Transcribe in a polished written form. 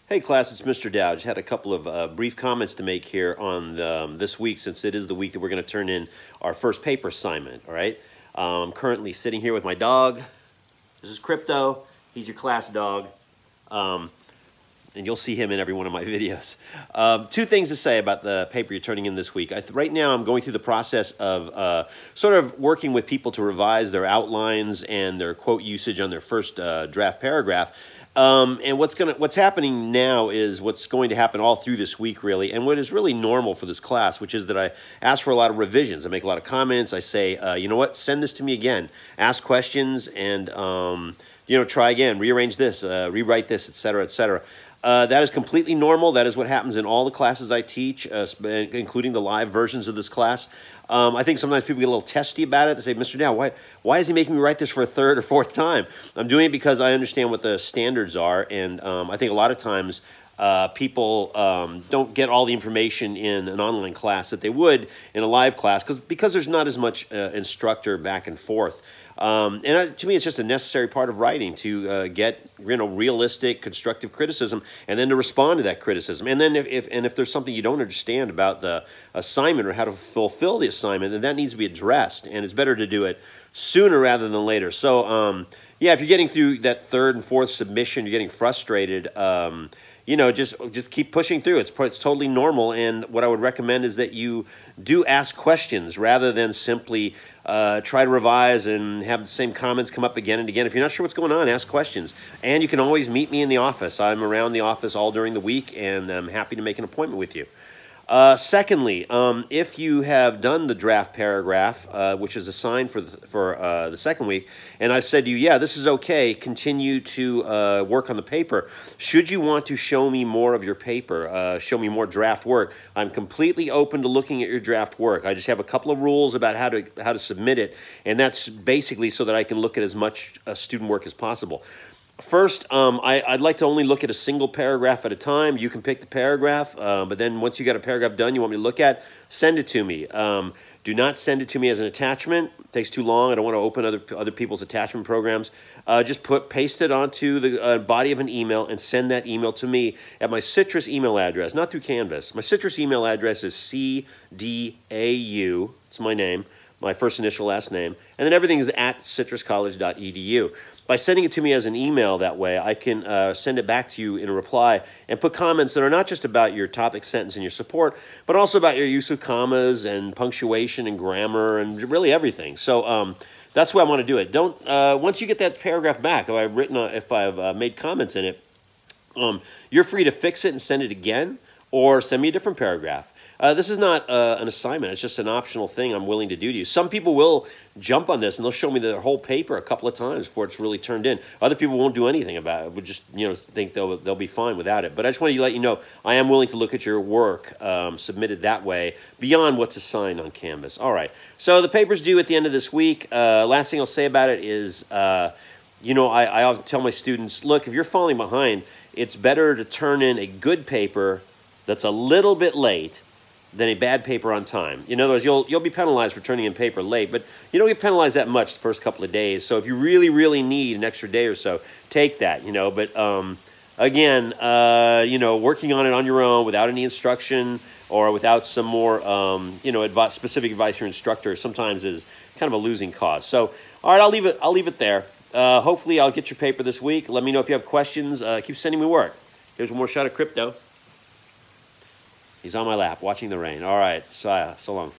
Hey class, it's Mr. Dow. Just had a couple of brief comments to make here on this week, since it is the week that we're going to turn in our first paper assignment, all right? I'm currently sitting here with my dog. This is Crypto. He's your class dog. And you'll see him in every one of my videos. Two things to say about the paper you're turning in this week. Right now, I'm going through the process of sort of working with people to revise their outlines and their quote usage on their first draft paragraph. And what's happening now is what's going to happen all through this week, really, and what is really normal for this class, which is that I ask for a lot of revisions. I make a lot of comments. I say, you know what, send this to me again. Ask questions and, try again, rearrange this, rewrite this, etc., etc. That is completely normal. That is what happens in all the classes I teach, including the live versions of this class. I think sometimes people get a little testy about it. They say, Mr. Dow, why is he making me write this for a third or fourth time? I'm doing it because I understand what the standards are, and I think a lot of times people don't get all the information in an online class that they would in a live class because there's not as much instructor back and forth. To me, it's just a necessary part of writing to get realistic, constructive criticism, and then to respond to that criticism. And then if there's something you don't understand about the assignment or how to fulfill the assignment, then that needs to be addressed. And it's better to do it sooner rather than later. So, yeah, if you're getting through that third and fourth submission, you're getting frustrated. Just keep pushing through. It's totally normal, and what I would recommend is that you do ask questions rather than simply try to revise and have the same comments come up again and again. If you're not sure what's going on, ask questions. And you can always meet me in the office. I'm around the office all during the week, and I'm happy to make an appointment with you. Secondly, if you have done the draft paragraph, which is assigned for the second week, and I said to you, yeah, this is okay, continue to work on the paper. Should you want to show me more of your paper, show me more draft work, I'm completely open to looking at your draft work. I just have a couple of rules about how to submit it, and that's basically so that I can look at as much student work as possible. First, I'd like to only look at a single paragraph at a time. You can pick the paragraph, but then once you got a paragraph done you want me to look at, send it to me. Do not send it to me as an attachment. It takes too long. I don't want to open other people's attachment programs. Just paste it onto the body of an email and send that email to me at my Citrus email address, not through Canvas. My Citrus email address is CDAU. It's my name, my first initial last name, and then everything is at citruscollege.edu. By sending it to me as an email that way, I can send it back to you in a reply and put comments that are not just about your topic, sentence, and your support, but also about your use of commas and punctuation and grammar and really everything. So that's why I want to do it. Once you get that paragraph back, if I've made comments in it, you're free to fix it and send it again, or send me a different paragraph. This is not an assignment. It's just an optional thing I'm willing to do to you. Some people will jump on this, and they'll show me their whole paper a couple of times before it's really turned in. Other people won't do anything about it. Would just think they'll be fine without it. But I just wanted to let you know I am willing to look at your work submitted that way beyond what's assigned on Canvas. All right. So the paper's due at the end of this week. Last thing I'll say about it is, I often tell my students, look, if you're falling behind, it's better to turn in a good paper that's a little bit late than a bad paper on time. In other words, you'll be penalized for turning in paper late, but you don't get penalized that much the first couple of days. So if you really, really need an extra day or so, take that, But again, working on it on your own without any instruction or without some more, specific advice from your instructor sometimes is kind of a losing cause. So, all right, I'll leave it there. Hopefully I'll get your paper this week. Let me know if you have questions. Keep sending me work. Here's one more shot of Crypto. He's on my lap, watching the rain. All right, so long.